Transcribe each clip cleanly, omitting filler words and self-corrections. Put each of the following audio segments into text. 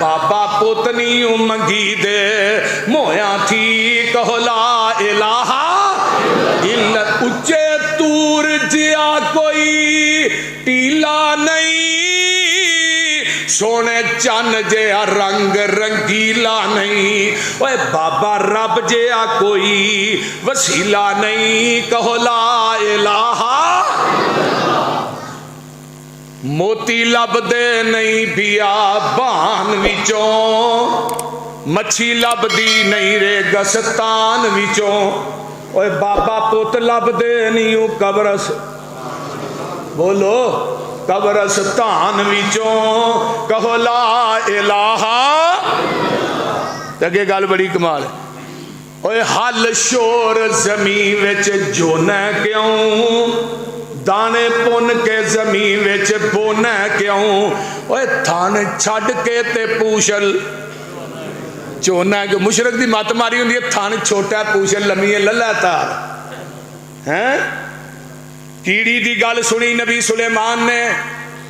बाबा पुतनी मंगी दे मोया थी कहो ला इलाहा इल्ला। उच्चे तूर जिया कोई टीला नहीं, सोने चन जिया रंग रंगीला नहीं। ओए बाबा रब जिया कोई वसीला नहीं कहो ला इलाहा। मोती लभदे नहीं बियाबान विचों, मच्छी लभदी नहीं रे गस्तान विचों। ओए बाबा पुत लभदे नहीं कबरस, बोलो कबरस्तान विचों कहो ला इलाहा। अगे गल बड़ी कमाल है। ओए हल शोर जमीन विच जोना क्यों, दाने पुन के जमीन विच बोना क्यों। ओए थान छड़ के ते पूछल चोना क्यों। मुशरक दी मत मारी हुंदी है, थान छोटा पूछल लम्मी है लल्ला तार हैं। कीड़ी दी गल सुनी नबी सुलेमान ने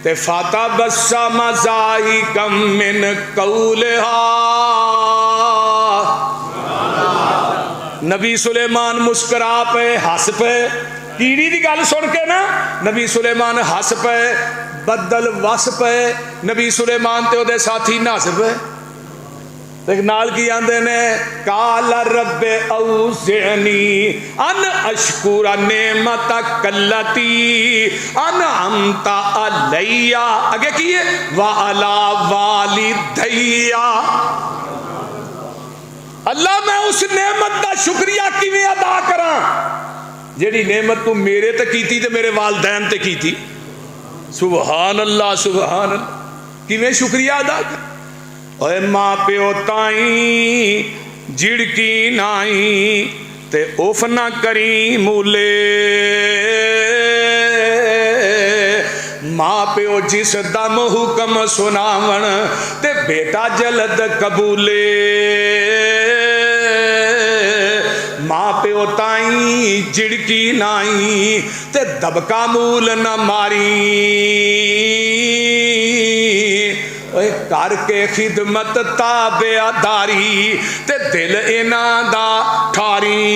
ते फाता बस्सा मजाई कम मिन कौलहा। नबी सुलेमान मुस्कुरा पे हस पे, कीड़ी की गल सुन के ना नबी सुलेमान हस पे, बदल वस पे, नबी सुलेमान ते ओदे साथी नस पे। नाल की आंदे ने काला रब्बे औज़िनी अन अशकुरा नेमता कल्लती अनअमता अलैया। आगे की है वा अला वालिदैया। अल्लाह मैं उस नेमत का शुक्रिया किवें अदा करा जेड़ी नेमत तू मेरे ते कीती ते मेरे वालदैन ते कीती। सुभान अल्लाह सुभान अल्लाह। किवें शुक्रिया अदा कर। ओए मां प्यो ताई झिड़की नाई ते उफ ना करी मूले। मां प्यो जिस दम हुक्म सुनावन ते बेटा जलद कबूले। मां प्यो ताई झिड़की नाई ते दबका मूल न मारी। करके खिदमत ताबेदारी ते दिल इन्हां दा ठारी।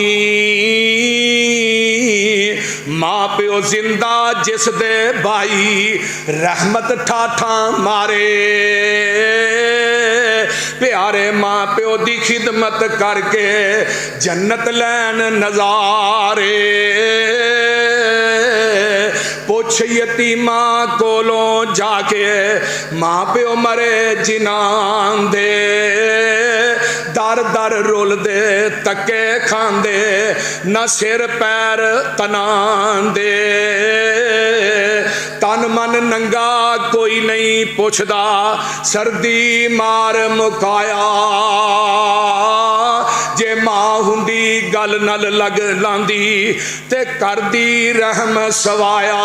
मां प्यो जिंदा जिस दे भाई रहमत ठाठा मारे। प्यारे मां प्यो दी खिदमत करके जन्नत लैन नजारे। पुछ यतीमा कोलों जाके मां प्यो मरे जिनां दे। दर दर रुल दे तके खांदे न सिर पैर तनां दे। तन मन नंगा कोई नहीं पुछदा सर्दी मार मुकाया। जे मां हुंदी गल नल लग लांदी ते करदी रहम सवाया।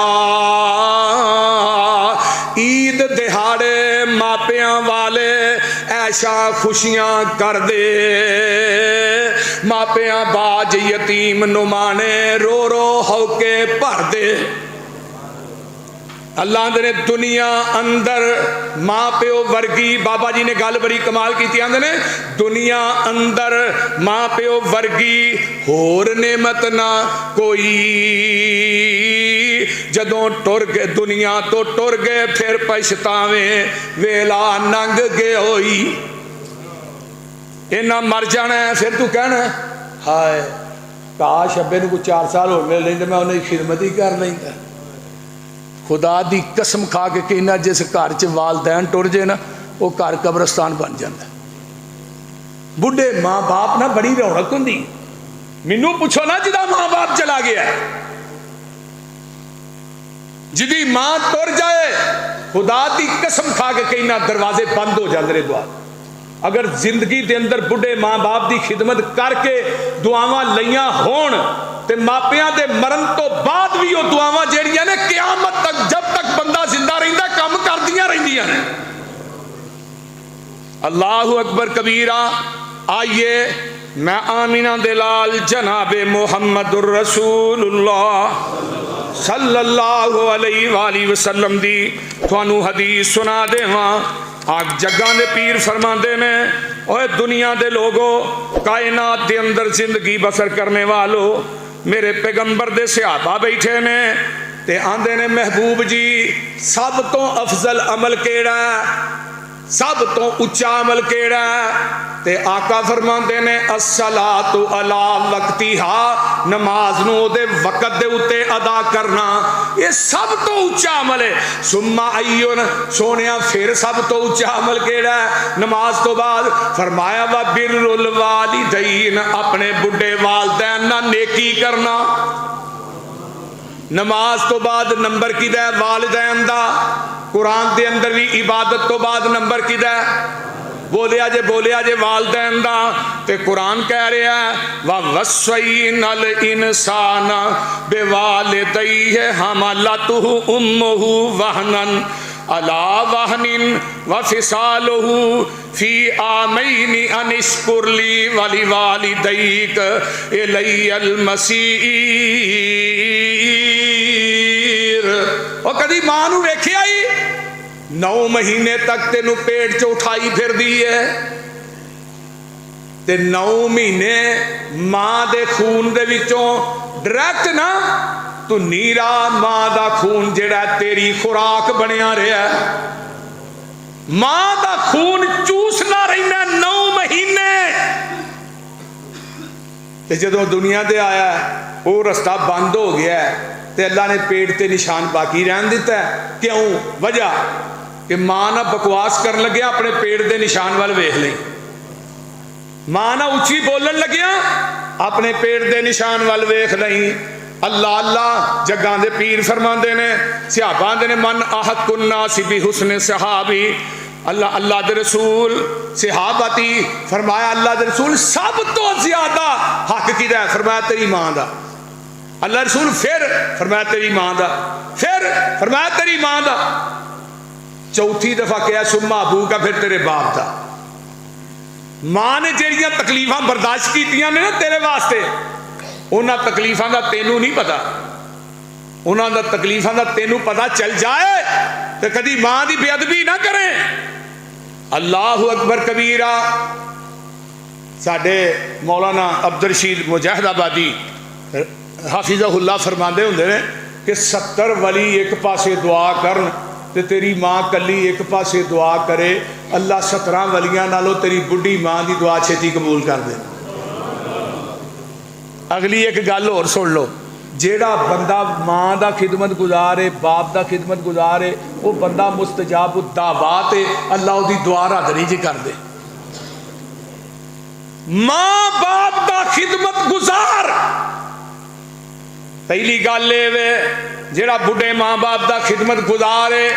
ईद दिहाड़े मापियां वाले ऐशा खुशियां कर दे। मापियां बाज यतीम नुमाने रो रो होके भर दे। अल्लाह ने दुनिया अंदर मां प्यो वर्गी, बाबा जी ने गल बड़ी कमाल की आंदे ने दुनिया अंदर मां प्यो वर्गी होर नेमत ना कोई। जदों टुर गए दुनिया तो टुर गए फिर पछतावे वेला नंग गए होई। इन्ना मर जाना है फिर तू कहना हाय काश अब्बे नूं कोई 4 साल होर मिल लैंदे मैं उन्हें खिदमत ही कर लैंदा। खुदा दी कसम खा के कहना जिस घर च वालदैन टुर जाए ना वो घर कब्रस्तान बन जाता। बुढ़े माँ बाप ना बड़ी रौनक होंदी। मैनू पूछो ना जिदा माँ बाप चला गया, जिदी मां टुर जाए खुदा दी कसम खा के कहना दरवाजे बंद हो जाते ने दुआ। अगर जिंदगी के अंदर बुढ़े माँ बाप की खिदमत करके दुआवां लईयां होण ते मापियां दे मरण तो बाद भी वो दुआवां जेड़ियां ने क़यामत तक जब तक बंदा जिंदा रहिंदा काम करदियां रहिंदियां ने। अल्लाहु अकबर कबीरा। आइए मैं आमीना दे लाल जनाबे मुहम्मदुर रसूलुल्लाह सल्लल्लाहु अलैहि वसल्लम दी तुहानू हदीस सुना देवां। आ जग्गां दे पीर फरमाते ने, ओए दुनिया दे लोगो, कायनात के अंदर जिंदगी बसर करने वालों, मेरे पैगंबर दे सहाबा बैठे ने ते आंदे ने महबूब जी सब तो अफजल अमल केड़ा, सब तो उच्चा अमल केड़ा? ते आका फरमाते ने अस्सलातु अला वक्तिहा, नमाज नूं ओदे वक्त दे उत्ते अदा करना, ये सब तो उच्चा अमल है। सुम्मा अय्युन, सोनिया फिर सब तो उच्चा अमल केड़ा है नमाज तो बाद? फरमाया वा बिर्रुल वालिदैन, अपने बुढ़े वालिदैन नाल नेकी करना। नमाज तो बाद नंबर किदा है? वालिदैन दा। कुरान के अंदर भी इबादत तो बाद नंबर किदा है? बोलिया जे वालिदैन दा। ते कुरान कह रहा है वा वस्सैनल इंसान बिवालिदैहि हमालतहु उम्मुहु वहनन अला वहनिन व फिसालुहु फी आमैनि अनिश्कुरली वली वालिदैक इलैयल मसीर। और कदी मां नूं वेखिया ही 9 महीने तक तेनू पेट च उठाई फिर दी है, ते 9 महीने मां दे खून दे विचों डायरैक्ट ना तू नीरा मां दा खून जेड़ा तेरी खुराक बनया रहा, मां दा खून चूसना रहना 9 महीने। ते जदों दुनिया ते आया वो रास्ता बंद हो गया ते अल्लाह ने पेट ते निशान बाकी रहन दिता है। क्यों? वजह कि मां ना बकवास कर लग्या अपने पेट के निशान वाल वेख ले, मां ना उच्ची बोलन लग्या अपने पेट के निशान वाल वेख लई। अल्लाह अल्लाह जग्गां दे पीर फरमाते ने, सहाबा ने मन आहत कुन्ना सिबी हुस्न सहाबी, अल्लाह अल्लाह दे रसूल सहाबती, फरमाया अल्लाह दे रसूल सब तो ज्यादा हक किदा है? फरमाया तेरी मां दा। अल्लाह रसूल फिर फरमाया तेरी मां दा, फिर फरमाया तेरी मां दा, चौथी दफा कहा सुम्मा अबू का, फिर तेरे बाप दा। मां ने जेड़ियां तकलीफां बर्दाश्त कीतियां ने ना तेरे वास्ते, उन्हां तकलीफां दा तेनू नहीं पता, उन्हां दा तकलीफां दा तेनू पता चल जाए तो कदी मां की बेअदबी ना करे। अल्लाहु अकबर कबीरा। साडे मौलाना अब्दुल रशीद मुजाहिदाबादी हाफिज़हुल्लाह फरमाते होंगे ने कि 70 वली एक पासे दुआ करन ते तेरी मां कली एक पासे दुआ करे, अल्लाह 17 वलियां नालों तेरी बुढ़ी मां की दुआ छेती कबूल कर दे। अगली एक गल होर सुन लो, जेड़ा बंदा मां दा खिदमत गुजार है, बाप दा खिदमत गुजार है, वो बंदा मुस्तजाब दावात है, अल्लाह उसकी दुआ रद्द नहीं जी कर दे। मां बाप दा खिदमत गुजार पहली गल वे, जेड़ा बुढ़े मां बाप दा खिदमत गुजार है,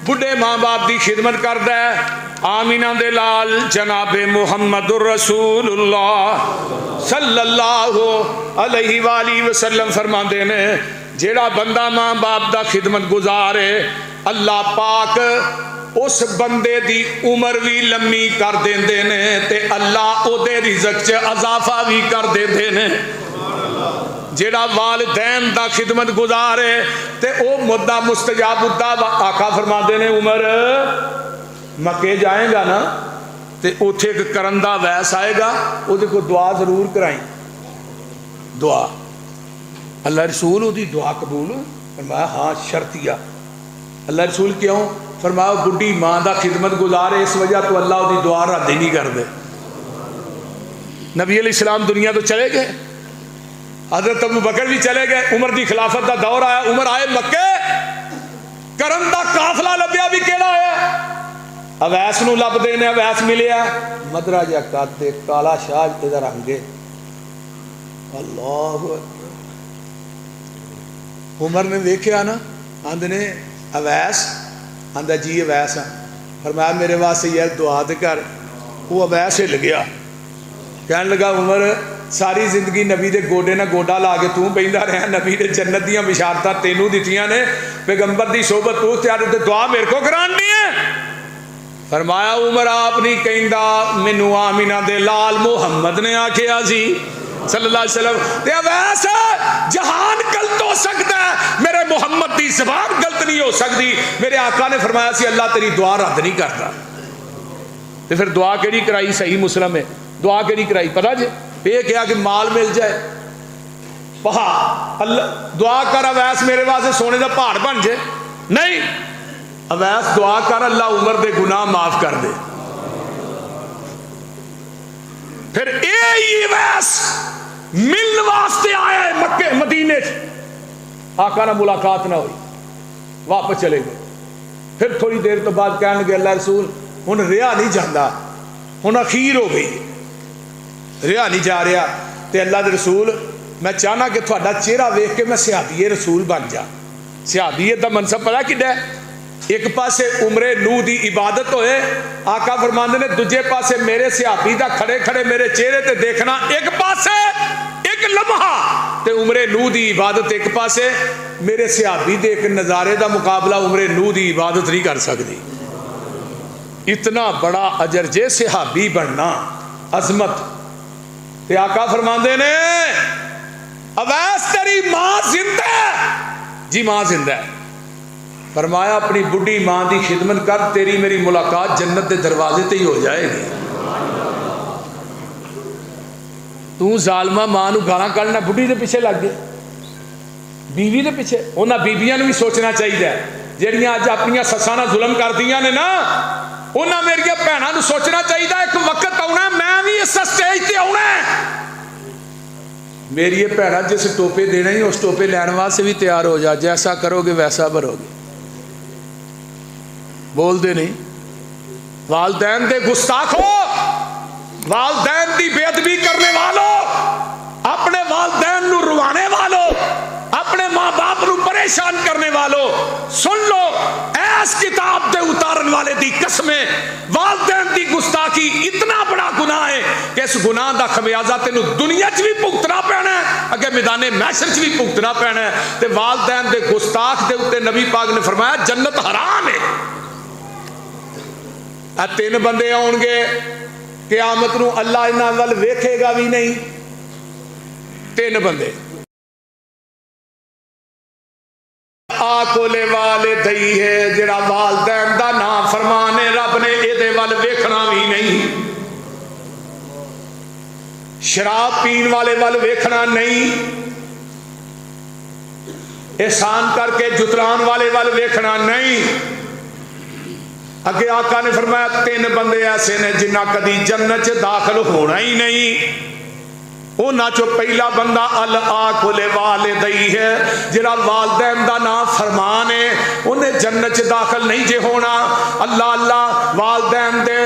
बुढ़े मां बाप की खिदमत करदा है, आमीना दे लाल जनाबे मुहम्मदुर रसूलुल्लाह सल्लल्लाहु अलैहि वसल्लम फरमाते ने, जेड़ा बंदा मां बाप दा खिदमत गुजार है, अल्लाह पाक उस बंदे दी उम्र भी लम्मी कर देंदे ने ते अल्लाह ओदे रिज़्क च इजाफा भी कर देंदे ने। जेड़ा वालिदैन दा खिदमत गुजार है ते ओ मुद्दा मुस्तजाबुद्दा, आका फरमाते ने उम्र मक्के जाएगा ना ते उत्थे एक करन दा वैस आएगा, उहदे को दुआ जरूर कराई। दुआ अल्लाह रसूल उहदी दुआ कबूल? फरमाया हाँ शर्तिया। अल्लाह रसूल क्यों? फरमाया बुढ़ी मां दा खिदमत गुजार है, इस वजह तो अल्लाह उहदी दुआ रद्द ही नहीं करदे। नबी अलैहिस्सलाम दुनिया तो चले गए, हजरत अबू बकर भी चले गए, उमर की खिलाफत का दौर आया, उमर आए मक्के, करन दा काफला लभ्या भी केड़ा आया? अवैस नूं लभदे ने, अवैस मिलिया मदरा जा कद काला शाह इहदा रंग है। अल्लाह उमर ने देखिया ना, आंदे ने अवैस, आंदा जी अवैस, फरमाया मेरे वास्ते यार दुआ ते कर। वो अवैस हिल गया, कहने लगा उमर सारी जिंदगी नबी दे गोडे ना गोडा ला के तू बहिंदा रहा, नबी ने जन्नत दियां बिशारतां तेनू दित्तियां ने, पैगंबर दी सोबत तू त्यार ते दुआ मेरे को करानी है। फरमाया उमर आप नहीं कहंदा, मैनू आमीना दे लाल मुहम्मद ने आखिया सी सल्लल्लाहु अलैहि वसल्लम, ते अवैस जहान गलत हो सकता है, मेरे मुहम्मद की ज़बान गलत नहीं हो सकती। मेरे आका ने फरमाया सी अल्लाह तेरी दुआ रद्द नहीं करता। तो फिर दुआ केड़ी कराई? सही मुस्लिम है, दुआ केड़ी कराई पता जे? ये क्या कि माल मिल जाए, पहाड़ अल्लाह दुआ कर अवैस मेरे वास्ते सोने का पहाड़ बन जाए। नहीं, अवैस दुआ कर अल्लाह उम्र के गुनाह माफ कर दे। फिर यही अवैस मिलने वास्ते आया है मक्के मदीने, आका ना मुलाकात ना हुई, वापस चले गए। फिर थोड़ी देर तो बाद कह लगे अल्लाह रसूल हुण रिहा नहीं जाता, हुण अखीर हो गई, रिहा नहीं जा रहा। तो अल्लाह के रसूल मैं चाहना कि थोड़ा चेहरा वेख के मैं सिहाबीए रसूल बन जा। सिहाबीयत का मनसब पता किड्डा है? एक पासे उमरे नूह की इबादत होए, आका फरमांदे ने दूजे पासे मेरे सिहाबी का खड़े खड़े मेरे चेहरे ते देखना, एक पासे एक लम्हा ते उमरे नूह की इबादत एक पासे, मेरे सिहाबी दे एक नज़ारे का मुकाबला उमरे नूह की इबादत नहीं कर सकती। इतना बड़ा अजर जे सिहाबी बनना, अजमत। ते आका फरमांदे ने अवैस तेरी मां जिंदा है? जी मां जिंदा है। फरमाया अपनी बुढ़ी मां की खिदमत कर, तेरी मेरी मुलाकात जन्नत के दरवाजे ते ही हो जाएगी। तू जालमा मां नूं गालां कढना, बुढ़ी के पीछे लग गए, बीवी के पीछे। उन्होंने बीबियां भी सोचना चाहिए जिहड़ियां अज अपनियां सस्सां नाल जुल्म करदियां ने ना, उन्होंने मेरिया भैनों को सोचना चाहिए एक वक्त आना मैं भी इस स्टेज पर आना है। मेरी भैन जिस टोपे देना ही उस टोपे लैन वास्ते भी तैयार हो जा, जैसा करोगे वैसा भरोगे। बोलते नहीं, वालदैन दे गुस्ताखो, वालदैन की बेअदबी करने वालों, अपने वालदैन नूं रुवाने वालों, अपने माँ बाप नूं परेशान करने वालों, सुन लो ऐस किताब दे उतारन वाले दी कसमें, वालदैन दी गुस्ताखी इतना बड़ा गुनाह है कि इस गुनाह दा खमियाजा तेनू दुनिया च भी भुगतना पैना है, अगे मैदाने महशर च भी भुगतना पैना है। ते वालदैन दे गुस्ताख दे उत्ते नबी पाक ने फरमाया जन्नत हराम है। आ तीन बंदे आउणगे क़यामत नूं, अल्लाह इन्हां वल वेखेगा भी नहीं। तीन बंदे आकोले वाले दई है, जिहड़ा वालदैन दा नाम फरमान है, रब ने इहदे वल वेखना भी नहीं। शराब पीन वाले वल वेखना नहीं, एहसान करके जुतलान वाले वल वेखना नहीं। अगे आका ने फरमाया तीन बंदे ऐसे ने जिन्हें कदी जन्नत च दाखिल होना ही नहीं। उन्हां चो पहला बंदा अल आकुले वाले दई है, जिहड़ा वालदैन दा नाम फरमान है, उन्हें जन्नत च दाखिल नहीं जे होना। अल्लाह अल्लाह वालदैन दे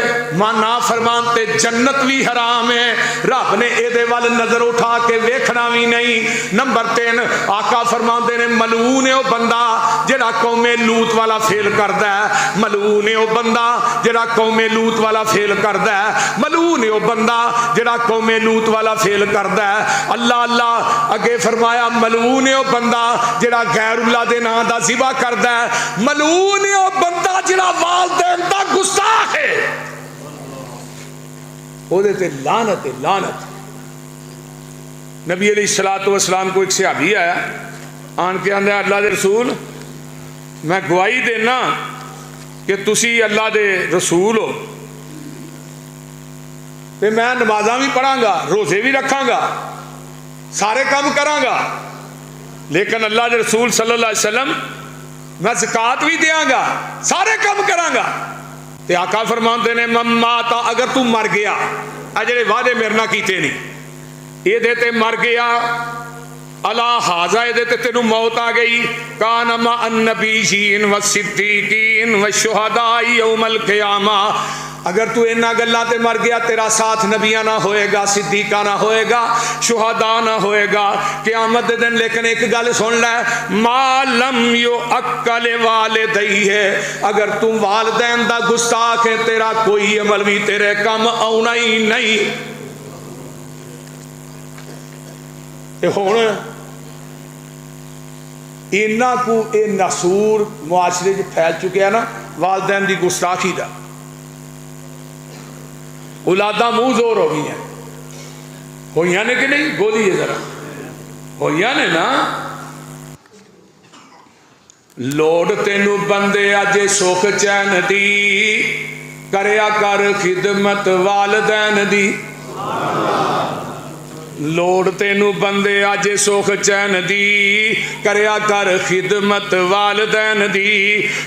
ना फरमान ते जन्नत भी हराम है, रब ने एदे वल नजर उठा के वेखना भी नहीं। नंबर 3 आका फरमाते ने मलून है वह बंदा जिहड़ा कौमे लूत वाला फेल करदा है, मलून है वह बंदा जिहड़ा कौमे लूत वाला फेल करदा है, मलून है वह बंदा जिहड़ा कौमे लूत वाला फेल करदा है। अल्लाह अल्लाह अगे फरमाया मलून है वह बंदा जिहड़ा गैरुल्लाह दे नाम दा ज़िबा करदा है, मलून है वह बंदा जिहड़ा वालदैन दा गुस्ताख है, ओदे ते लानत है लानत। नबी अलैहिस्सलातु वस्सलाम को एक सहाबी आया, आन के आंदा अल्लाह दे रसूल मैं गवाही देना कि तुसी अल्लाह दे रसूल हो, ते मैं नमाज़ां भी पढ़ांगा, रोज़े भी रखांगा, सारे काम करांगा, लेकिन अल्लाह के रसूल सल्लल्लाहु अलैहि वसल्लम मैं ज़कात भी देंगा, सारे काम करांगा। ते आका फरमाते ने मम्माता अगर तू मर गया, आ जेड़े वादे मेरे नाल कीते नहीं ये ते मर गया, अला हाजा ये ते तेनू मौत आ गई, कान मा अन्नबीयीन व सिद्दीकीन व शुहदाई यौमल क़ियामा, अगर तू इन्हां गल्लां ते मर गया तेरा साथ नबियां ना होएगा, सिद्दीका ना होएगा, शुहदा ना होएगा क़यामत दे दिन। लेकिन एक गल सुन लै, मालम यो अक्कल वाले दई है, अगर तू वालदैन दा गुस्ताख है तेरा कोई अमल भी तेरे कम आउना ही नहीं। हुण इन्ना को ये नसूर मुआशरे च फैल चुके ना वालदैन की गुस्ताखी का, औलादा मुंह जोर हो गई हुई ने कि नहीं? बोलिए जरा, हुई ने ना? लोड़ तेनू बंदे अजे सुख चैन दी, करिया कर खिदमत वालदैन दी। लोड़ तेनू बंदे अज सुख चैन दी, करिया कर खिदमत वालदैन दी।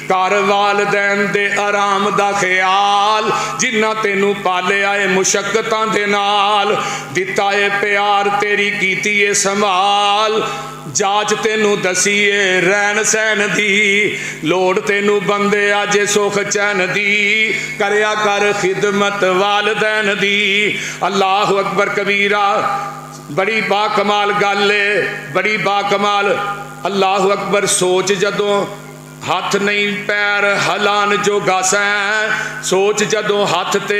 कर वालदैन दे आराम दा ख्याल, जिन्ना तेनू पालिया है मुशक्कतां दे नाल। दिता है प्यार तेरी कीती है संभाल, जाच तेनू दसीए रहन सहन दी। लोड़ तेनू बंदे अज सुख चैन दी, करिया कर खिदमत वालदैन दी। अल्लाह अकबर कबीरा, बड़ी बाकमाल गल है, बड़ी बाकमाल। अल्लाह अकबर। सोच जदों हथ नहीं पैर हलान जो गस है, सोच जदों हथ ते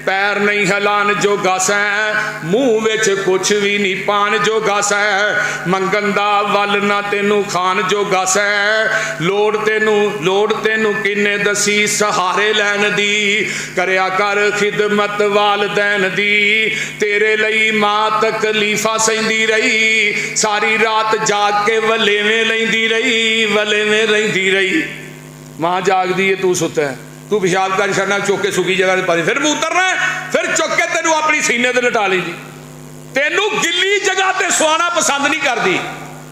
पैर नहीं हलान जो गस है, मूँह विच कुछ भी नहीं पान जो गस है। मंगन दा वल ना तेनू खान जो गस है। लोड़ तेनू किन्ने दसी सहारे लैन दी, करिया कर खिदमत वालदैन दी। तेरे लई मां तकलीफा सहिंदी रही, सारी रात जाग के वलेवें लैंदी रही, वलेवें लैंदी रही। मां जागदी है, तू सुता है, तू पेशाब कर छड़ना, चुक के सुखी जगह पा, फिर उतरना है, फिर चुक के तेनू अपनी सीने ते लटा लेंदी। तेनू गिल्ली जगह ते सुआना पसंद नहीं करती।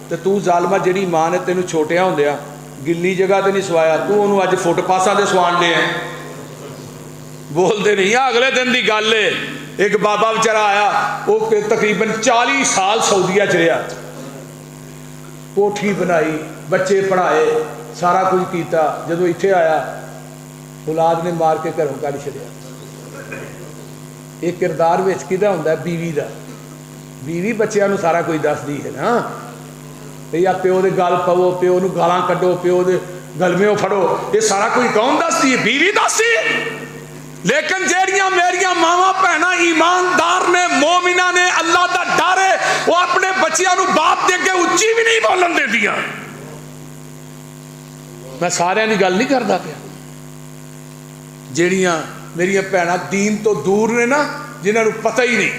ते तू जालमा जिहड़ी मां ने तेनू छोटिया होंदिया गिल्ली जगह ते नहीं सवाया, तू उन्होंने अज फुटपासा ते सवान दे। बोलते नहीं। अगले दिन की गल है, एक बाबा बेचारा आया, वो तकरीबन 40 साल सऊदीया च रहा, कोठी बनाई, बच्चे पढ़ाए, सारा कुछ किया। जो इत्थे आया, औलाद ने मार के घरों कढ़ छड़िया। एक किरदार विच किहदा हुंदा, बीवी का। बीवी बच्चों सारा कुछ दसदी है ना, या प्यो के गल पवो, प्यो नूं गालां कड्डो, प्यो के गलमेओ फड़ो, ये सारा कुछ कौन दसदी है? बीवी दसदी है। लेकिन जेड़ियां मेरिया मावां भैणां ईमानदार ने, मोमिना ने, अल्लाह का डर है, वो अपने बच्चों को बाप दे के उच्ची भी नहीं बोलन देंदियां। मैं सारियां दी गल नहीं करदा पिया, जेड़ियां मेरिया भैणां दीन तो दूर ने ना, जिन्होंने पता ही नहीं,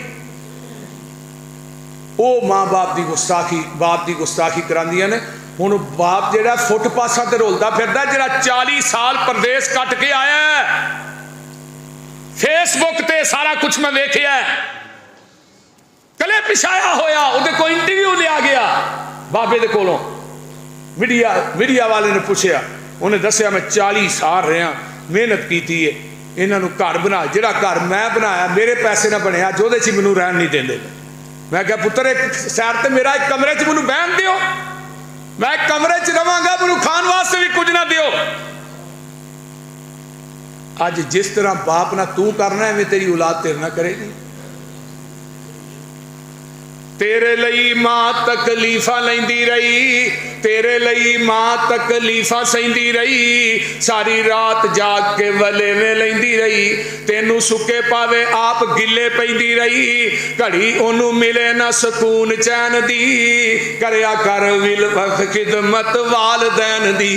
वो माँ बाप की गुस्ताखी, बाप की गुस्ताखी करांदियां ने। हुण बाप जिहड़ा फुट पासा ते रोलदा फिरदा, जिहड़ा 40 साल प्रदेश कट के आया है, फेसबुक ते सारा कुछ मैं वेखिया, कले पिछाया होया, उहदे कोई इंटरव्यू लिया गया बाबे दे कोलों, मीडिया वाले ने पूछया, उन्हें दसिया मैं 40 साल रहा, मेहनत की है, इन्हों घर बना, जिहड़ा घर मैं बनाया मेरे पैसे ना बनया, जो च मैनू रहन नहीं देंदे। मैं क्या पुत्र एक सैर ते मेरा एक कमरे च मैनू बहन दिओ, मैं एक कमरे च रवांगा, मैनू खाण वास्ते भी कुछ ना दिओ। अज जिस तरह बाप ना तू करना है, तेरी औलाद तेरे ना करेगी। तेरे लई मां तकलीफा लैंदी रही, तेरे लई मां तकलीफा सहिंदी रही, सारी रात जाग के वलेवें लैंदी रही। तेनू सुके पावे आप गिले पैंदी रही, घड़ी ओनू मिले ना सकून चैन दी, करिया कर विल खिदमत वालदैन दी।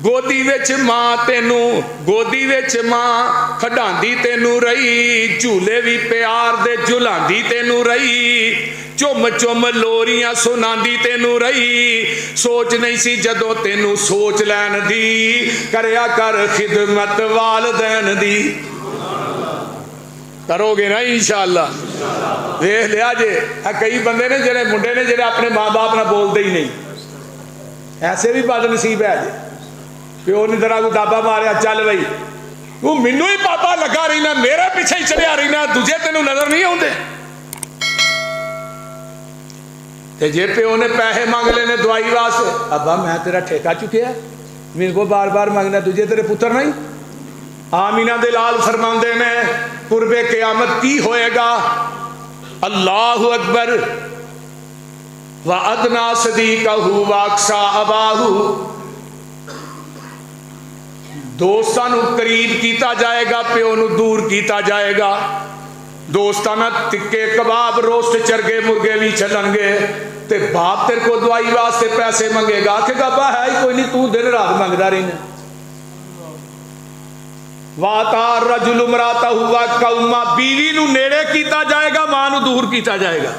गोदी विच मां तेनू, गोदी विच मां खडांदी तेनू रही, झूले भी प्यार दे झुलांदी तेनू रही, चुम चुम लोरियां सुनांदी तेनू रही। सोच नहीं सी जदों तेनू सोच लैन दी, करिया कर खिदमत वालदैन दी। करोगे ना इंशाअल्लाह? देख लिया जे कई बंदे ने जेड़े मुंडे ने जेड़े अपने माँ बाप ना बोलते ही नहीं, ऐसे भी बदनसीब है जे। प्यो ने तेरा को दाबा मारिया, चल बई तू मैनू ही पापा लगा रहना, मेरे पीछे ही चलिया रहना, दूजे तेनू नजर नहीं आउंदे। ते जे प्यो ने पैसे मांग लेने दवाई वास्ते, अब्बा मैं तेरा ठेका चुकिया, मेरे को बार बार मंगना, दूजे तेरे पुत्र नहीं। आमीना दे लाल फरमांदे ने, कुर्बे क़यामत की होएगा? अल्लाहु अकबर। व अदना सदीकहु व अक्सा अबाहु। दोस्तां नूं करीब किया जाएगा, प्यो नूं दूर किया जाएगा। दोस्तां नाल टिक्के कबाब रोस्ट चरगे मुर्गे भी चलणगे, ते बाप तेरे को दवाई वास्ते पैसे मंगेगा, आखेगा अब्बा है ही कोई नहीं, तू दिन रात मंगदा रहना। वाता रजुल इमरातहु व कौमा। बीवी नूं नेड़े किया जाएगा, मां नूं दूर किया जाएगा।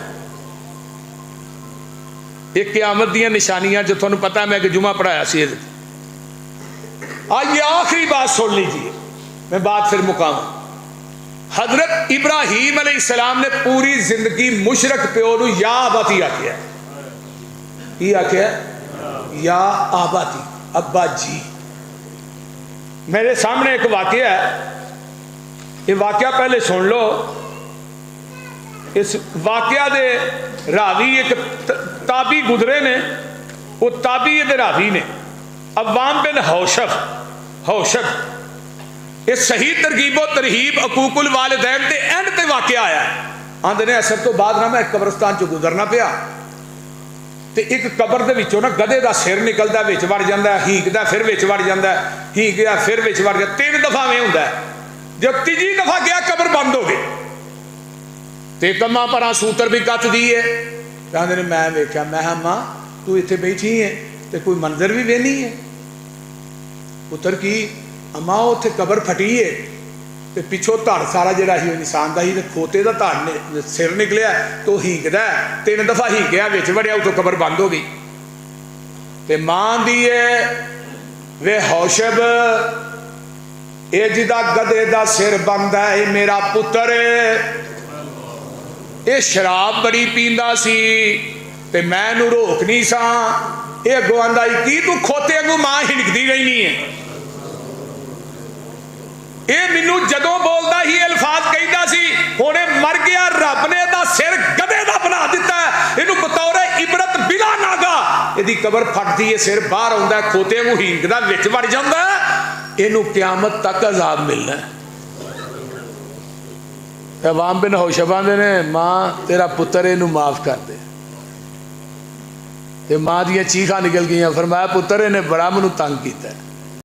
एक क़यामत दी निशानियां जो तुहानूं पता, मैं एक जुमा पढ़ाया सी, आइए आखिरी बात सुन लीजिए, मैं बात फिर मुकाऊं। हजरत इब्राहीम अलैहिस्सलाम ने पूरी जिंदगी मुशरक प्यो नूं या आबाती आख्या, की आख्या? या आबाती, अब्बा जी। मेरे सामने एक वाकया है, ये वाकया पहले सुन लो। इस वाकया दे रावी एक ताबी गुजरे ने, वो ताबी दे रावी ने अवाम बिन हौशब। ये सही तरगीबो तरहीब अकूकुल वालिदैन ते एंड ते वाकया आया। आंदे ने असर तो बाद ना मैं कब्रस्तान चो गुजरना पिया, ते एक कबर दे विचों ना गधे दा सिर निकलदा, विच वड़ जांदा, हीकदा, फिर विच वड़ जांदा, हीकदा, फिर विच वड़ जांदा। 3 दफा में हुंदा है। जब तीजी दफा गया कबर बंद हो गई, ते कम्मा परा सूतर भी कच दी है। कहते ने मैं वेख्या, मैं अम्मा तू इत्थे बैठी है ते कोई मंजर भी वेनी है। पुत्र की अम्मा उत्थे कबर फटी है, ते पिछों धड़ सारा जिहड़ा ही इंसान दा ही, ते खोते दा धड़ ने सिर निकलिया, तो हीकदा 3 दफा हीकया, विच वड़िया, उतों कबर बंद हो गई। ते मां दी है वे हौशब, ये जिदा गधे दा सिर बंद है, ये मेरा पुत्र ये शराब बड़ी पींदा सी, ते मैं इहनूं रोक नहीं सा। ये अगों आंदा की तू खोते अगों मां हिड़कदी रहनी है। ये मैनू जदों बोलदा ही अल्फाज कहदा सी, हुणे मर गया, रब ने दा सिर गधे दा बना दिता है, इहनूं बतौर इबरत बिला नागा। इहदी कबर फटदी है, सिर बाहर आउंदा, खोते वांगू हीकदा, विच वड़ जांदा, इहनूं क़यामत तक अजाब मिलना है। अवाम बिन हौशब आंदे ने मां तेरा पुत्र इहनूं माफ कर दे। ते मां दियां चीखां निकल गईयां, फरमाया पुत्र इहने बड़ा मैनूं तंग कीता है।